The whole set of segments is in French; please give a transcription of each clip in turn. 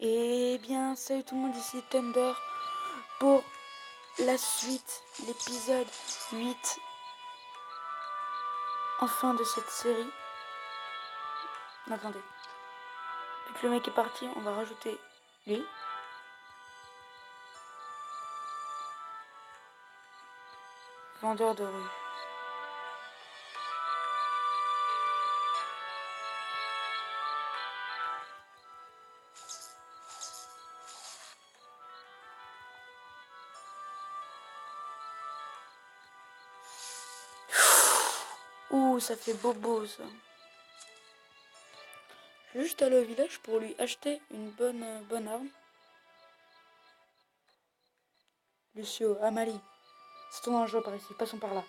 Eh bien, salut tout le monde, ici Thunder pour la suite, l'épisode 8, enfin de cette série. Attendez, vu que le mec est parti, on va rajouter lui. Vendeur de rue. Ouh, ça fait bobo ça. Je vais juste aller au village pour lui acheter une bonne arme. Lucio, Amalie, c'est trop dangereux par ici, passons par là.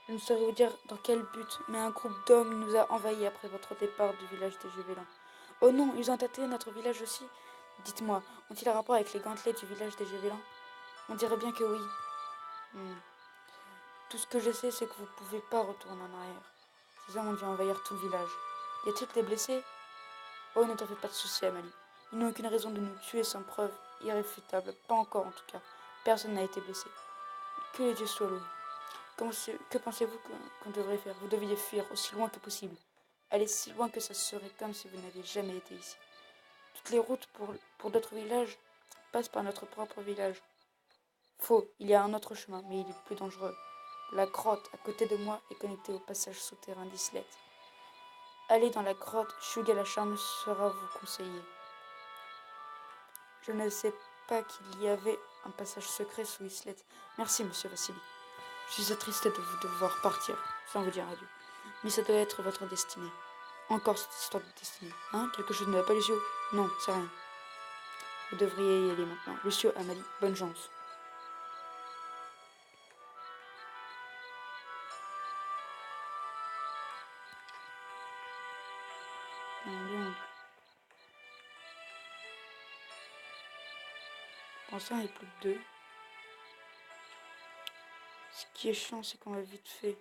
Je ne saurais vous dire dans quel but, mais un groupe d'hommes nous a envahis après votre départ du village des Juvelins. Oh non, ils ont attaqué notre village aussi. Dites-moi, ont-ils un rapport avec les gantelets du village des Juvelins? On dirait bien que oui. Tout ce que je sais, c'est que vous ne pouvez pas retourner en arrière. Ces hommes ont dû envahir tout le village. Y a-t-il des blessés? Oh, ne t'en fais pas de soucis, Amalie. Ils n'ont aucune raison de nous tuer sans preuve irréfutable. Pas encore, en tout cas. Personne n'a été blessé. Que les dieux soient loués. Que pensez-vous qu'on devrait faire? Vous deviez fuir aussi loin que possible. Aller si loin que ça serait comme si vous n'aviez jamais été ici. Toutes les routes pour d'autres villages passent par notre propre village. Faux, il y a un autre chemin, mais il est plus dangereux. La grotte à côté de moi est connectée au passage souterrain d'Islet. Allez dans la grotte, Shuga la charme sera vous conseiller. Je ne sais pas qu'il y avait un passage secret sous Islet. Merci, monsieur Vassili. Je suis attristé de vous devoir partir, sans vous dire adieu. Mais ça doit être votre destinée. Encore cette histoire de destinée. Hein? Quelque chose ne va pas, Lucio? Non, c'est rien. Vous devriez y aller maintenant. Lucio, Amalie, bonne chance. Pour l'instant, il n'y a plus que 2. Ce qui est chiant, c'est qu'on va vite fait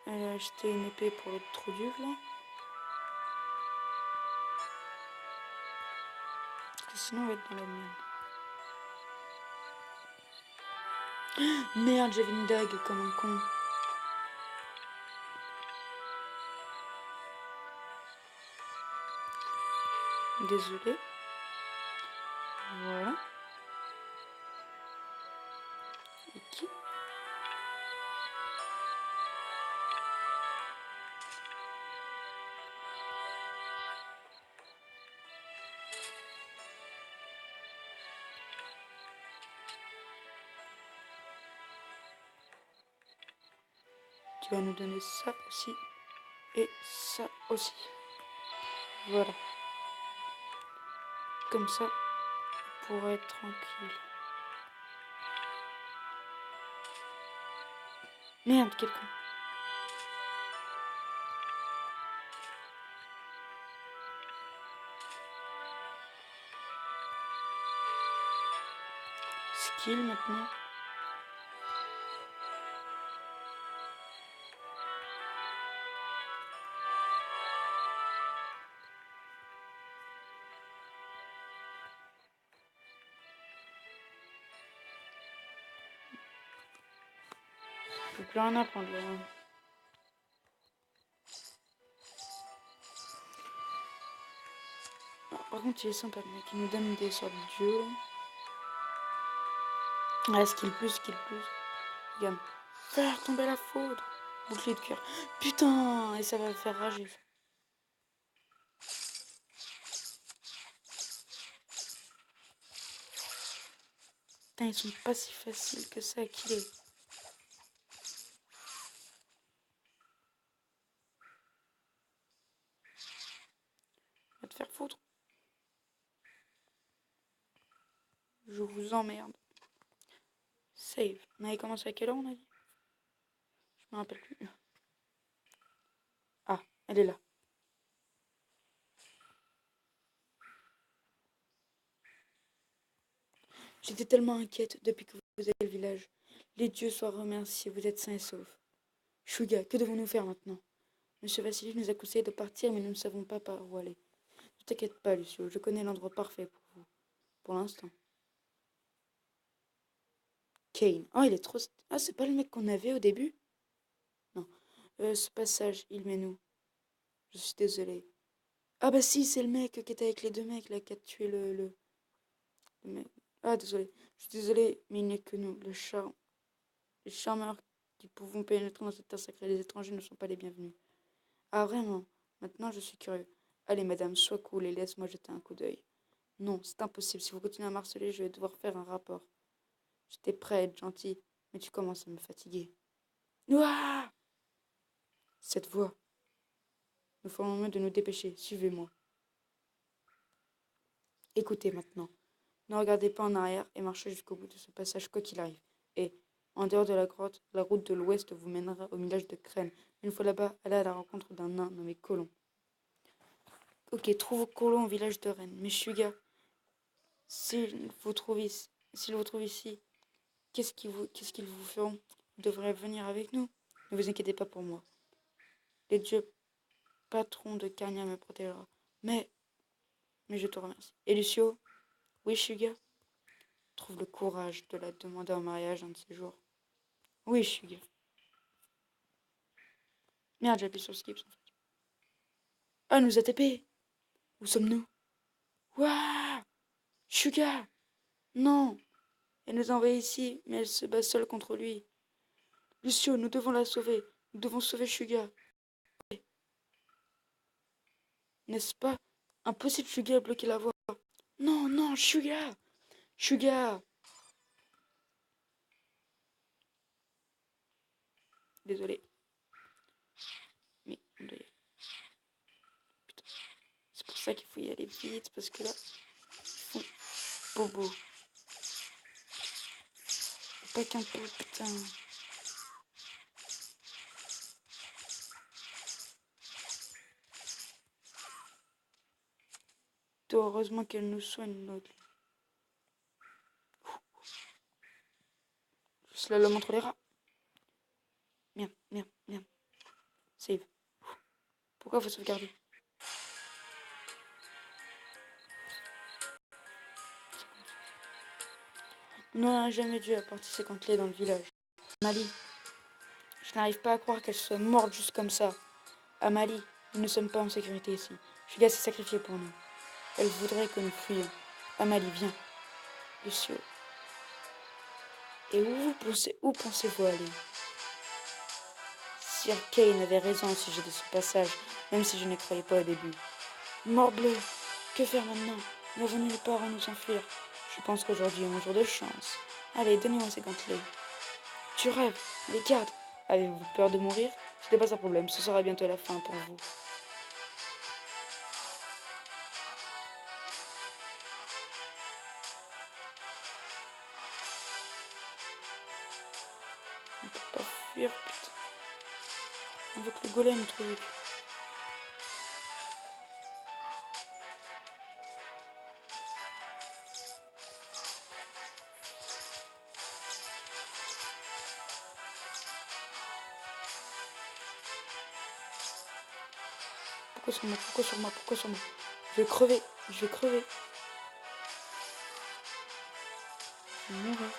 aller acheter une épée pour l'autre trou dur, là. Parce que sinon, on va être dans la merde. Merde, j'avais une dague comme un con. Désolé. Voilà. Ok. Tu vas nous donner ça aussi. Et ça aussi. Voilà. Comme ça, on pourrait être tranquille. Merde, quelqu'un. Skill maintenant. Je peux plus rien apprendre là. Par contre, il est sympa le mec. Il nous donne des sortes de dieux. Ah, skill plus. Regarde. Faire tomber la foudre. Bouclier de cœur. Putain, et ça va me faire rager. Putain, ils sont pas si faciles que ça à killer. Va te faire foutre. Je vous emmerde. Save. On avait commencé à quelle heure on a dit? Je me rappelle plus. Ah, elle est là. J'étais tellement inquiète depuis que vous avez le village. Les dieux soient remerciés, vous êtes sains et saufs. Shuga, que devons-nous faire maintenant? Monsieur Vassili nous a conseillé de partir, mais nous ne savons pas par où aller. Ne t'inquiète pas, Lucio, je connais l'endroit parfait pour vous, pour l'instant. Kane. Oh, il est trop... Ah, c'est pas le mec qu'on avait au début? Non. Ce passage, il mène où? Je suis désolé. Ah bah si, c'est le mec qui était avec les deux mecs, là, qui a tué le mec. Ah, désolé. Je suis désolé, mais il n'y a que nous, les charmeurs qui pouvons pénétrer dans cette terre sacrée. Les étrangers ne sont pas les bienvenus. Ah, vraiment? Maintenant, je suis curieux. Allez, madame, sois cool et laisse-moi jeter un coup d'œil. Non, c'est impossible. Si vous continuez à marceler, je vais devoir faire un rapport. J'étais prêt à être gentil, mais tu commences à me fatiguer. Ouah! Cette voix. Nous ferons mieux de nous dépêcher. Suivez-moi. Écoutez maintenant. Ne regardez pas en arrière et marchez jusqu'au bout de ce passage quoi qu'il arrive. Et, en dehors de la grotte, la route de l'ouest vous mènera au village de Crène. Une fois là-bas, allez à la rencontre d'un nain nommé Colomb. Ok, trouve Colomb au village de Rennes. Mais Suga, s'il vous trouve ici, qu'est-ce qu'ils vous feront? Vous devrez venir avec nous. Ne vous inquiétez pas pour moi. Les dieux patrons de Carnia me protégera. Mais, mais je te remercie. Et Lucio? Oui, Suga? Trouve le courage de la demander en mariage un de ces jours. Oui, Suga. Merde, j'ai appuyé sur skip. Ah, elle nous a TP. Où sommes-nous? Waouh! Suga! Non! Elle nous a envoyés ici, mais elle se bat seule contre lui. Lucio, nous devons la sauver. Nous devons sauver Suga. N'est-ce pas? Impossible, Suga a bloqué la voie. Non, non, Suga! Suga! Désolé. Mais on doit y aller. Putain. C'est pour ça qu'il faut y aller vite, parce que là... Bobo. Pas qu'un peu, putain. Heureusement qu'elle nous soigne, l'autre. Slalom entre les rats. Merde, merde, merde. Save. Pourquoi faut sauvegarder? On n'aurait jamais dû apporter ces clés dans le village. Amalie, je n'arrive pas à croire qu'elle soit morte juste comme ça. Amalie, nous ne sommes pas en sécurité ici. Julia s'est sacrifiée pour nous. Elle voudrait que nous fuyions. Amalie, viens. Lucio. Et où pensez-vous aller? Sir Kane avait raison au sujet de ce passage, même si je ne croyais pas au début. Morbleu, que faire maintenant? Nous n'avons nulle part où nous enfuir. Je pense qu'aujourd'hui est mon jour de chance. Allez, donnez-moi ces gantelets. Tu rêves, les gardes. Avez-vous peur de mourir? Ce n'est pas un problème, ce sera bientôt la fin pour vous. On peut pas fuir, putain. Avec le golem, truc. Pourquoi sur moi? Pourquoi sur moi? Pourquoi sur moi? Je vais crever. Je vais crever. Je vais mourir.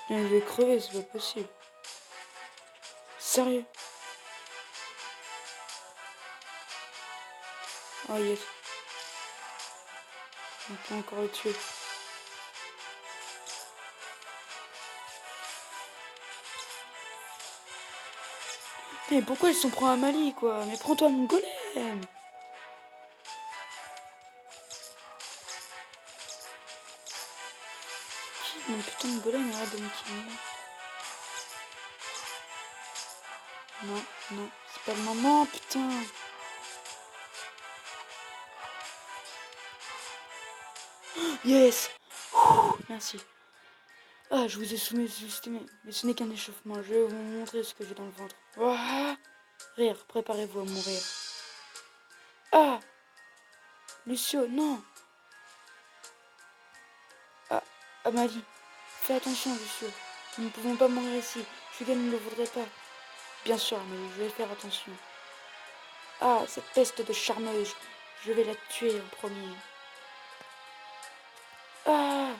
Je vais crever, c'est pas possible. Sérieux? Oh yes. On peut encore le tuer. Mais pourquoi ils sont prend à Mali, quoi? Mais prends-toi mon golem! Mon putain de golem arrête de me killer. Non, non, c'est pas le moment, putain! Yes. Ouh, merci. Ah, je vous ai sous-estimé, mais ce n'est qu'un échauffement. Je vais vous montrer ce que j'ai dans le ventre. Ah, rire, préparez-vous à mourir. Ah, Lucio, non. Ah, Amalie, fais attention, Lucio. Nous ne pouvons pas mourir ici. Julien ne le voudrait pas. Bien sûr, Amalie, je vais faire attention. Ah, cette peste de charmeuse. Je vais la tuer en premier. Ah,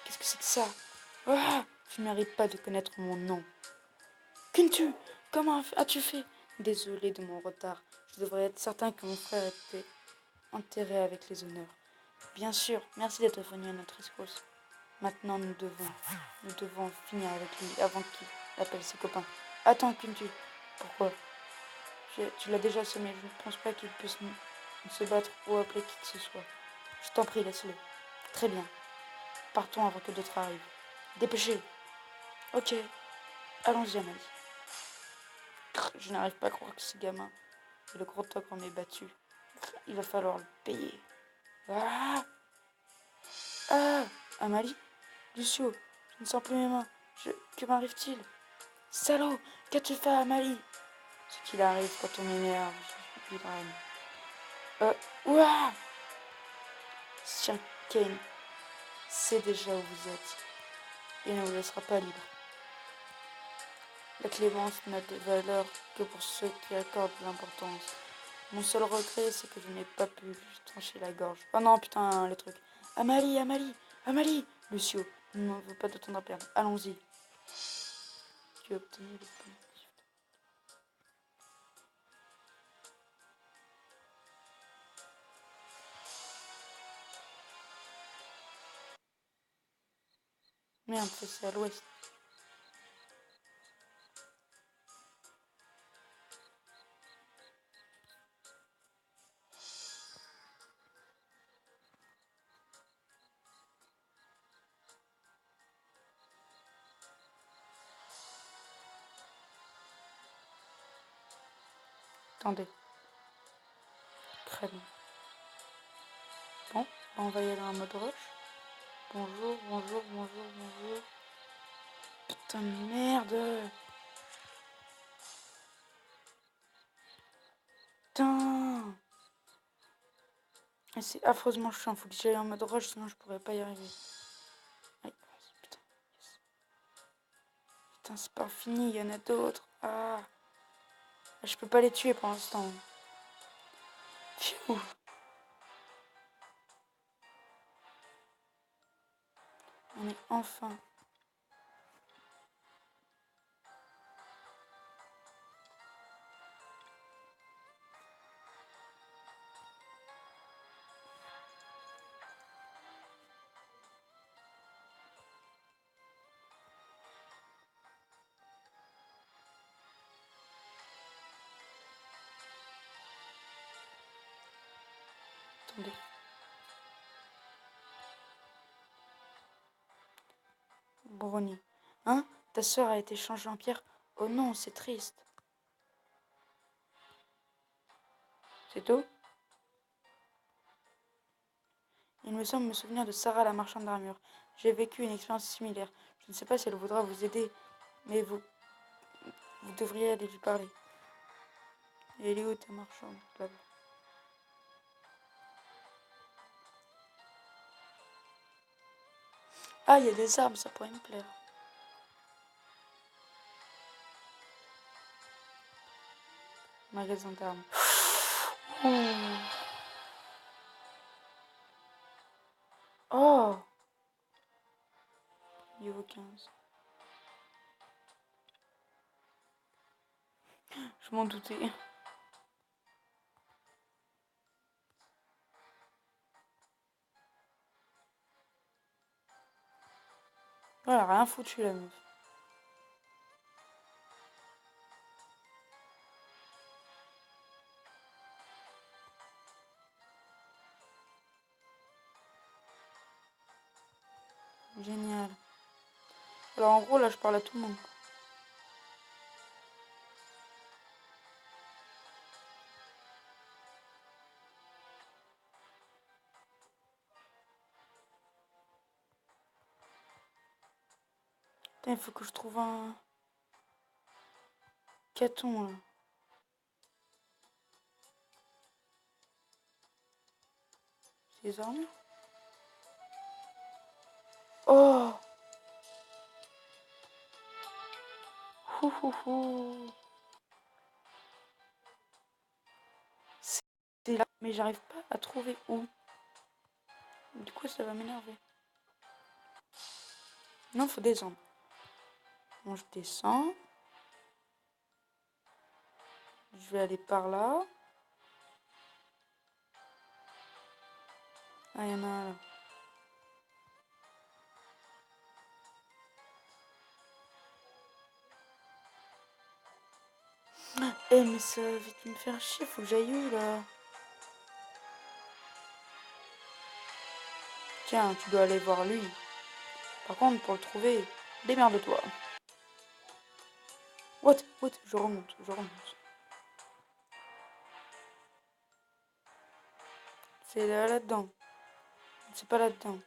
qu'est-ce que c'est que ça? Ah, tu ne mérites pas de connaître mon nom. Kuntu, comment as-tu fait? Désolé de mon retard. Je devrais être certain que mon frère était enterré avec les honneurs. Bien sûr, merci d'être venu à notre escousse. Maintenant, nous devons finir avec lui avant qu'il appelle ses copains. Attends, Kuntu. Pourquoi? Tu l'as déjà semé. Je ne pense pas qu'il puisse se battre ou appeler qui que ce soit. Je t'en prie, laisse-le. Très bien. Partons avant que d'autres arrivent. Dépêchez. Ok. Allons-y, Amalie. Je n'arrive pas à croire que ce gamin et le gros togre m'ait battu. Il va falloir le payer. Ah! Ah! Amalie? Lucio, je ne sens plus mes mains. Que m'arrive-t-il? Salaud! Qu'as-tu fait à Amalie? Ce qu'il arrive quand on m'énerve, je suis ouah! Sien Kane sait déjà où vous êtes et ne vous laissera pas libre. La clémence n'a de valeur que pour ceux qui accordent de l'importance. Mon seul regret, c'est que je n'ai pas pu lui trancher la gorge. Oh non, putain, les trucs. Amalie, Amalie, Amalie! Lucio, il ne m'en veut pas de temps à perdre. Allons-y. Tu as obtenu le point. Merde, c'est à l'ouest. Attendez. Très bien. Bon, on va y aller en mode rush. Bonjour, bonjour, bonjour, bonjour. Putain de merde. Putain. C'est affreusement chiant. Faut que j'aille en mode rush, sinon je pourrais pas y arriver. Allez, putain. Yes. Putain, c'est pas fini, il y en a d'autres. Ah. Je peux pas les tuer pour l'instant. Pfiou. On est enfin. Attendez. Brony. Hein? Ta sœur a été changée en pierre? Oh non, c'est triste. C'est tout? Il me semble me souvenir de Sarah, la marchande d'armure. J'ai vécu une expérience similaire. Je ne sais pas si elle voudra vous aider, mais vous devriez aller lui parler. Et elle est où ta marchande? Là-bas. Ah, il y a des armes, ça pourrait me plaire. Magasin d'armes. Oh! Niveau 15. Je m'en doutais. Voilà, rien foutu la meuf. Génial. Alors en gros, là, je parle à tout le monde. Putain, il faut que je trouve un caton, là. C'est les armures. Oh! Hou, hou, hou. C'est là, mais j'arrive pas à trouver où. Du coup, ça va m'énerver. Non, faut descendre. Bon, je descends. Je vais aller par là. Ah, il y en a un là. Eh, mais ça va vite me faire chier, faut que j'aille où là? Tiens, tu dois aller voir lui. Par contre, pour le trouver, démerde-toi. What? Je remonte, je remonte. C'est là-dedans. C'est pas là-dedans.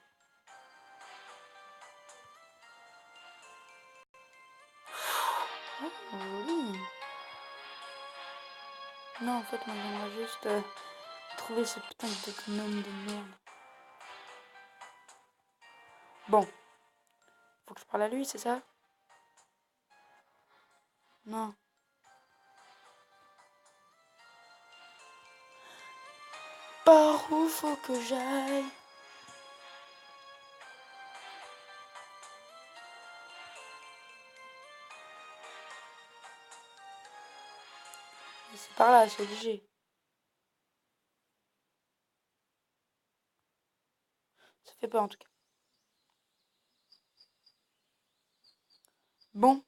Oh, oui. Non, en fait, moi j'aimerais juste trouver ce putain de gnome de merde. Bon, faut que je parle à lui, c'est ça? Non. Par où faut que j'aille? C'est par là, c'est obligé. Ça fait peur en tout cas. Bon,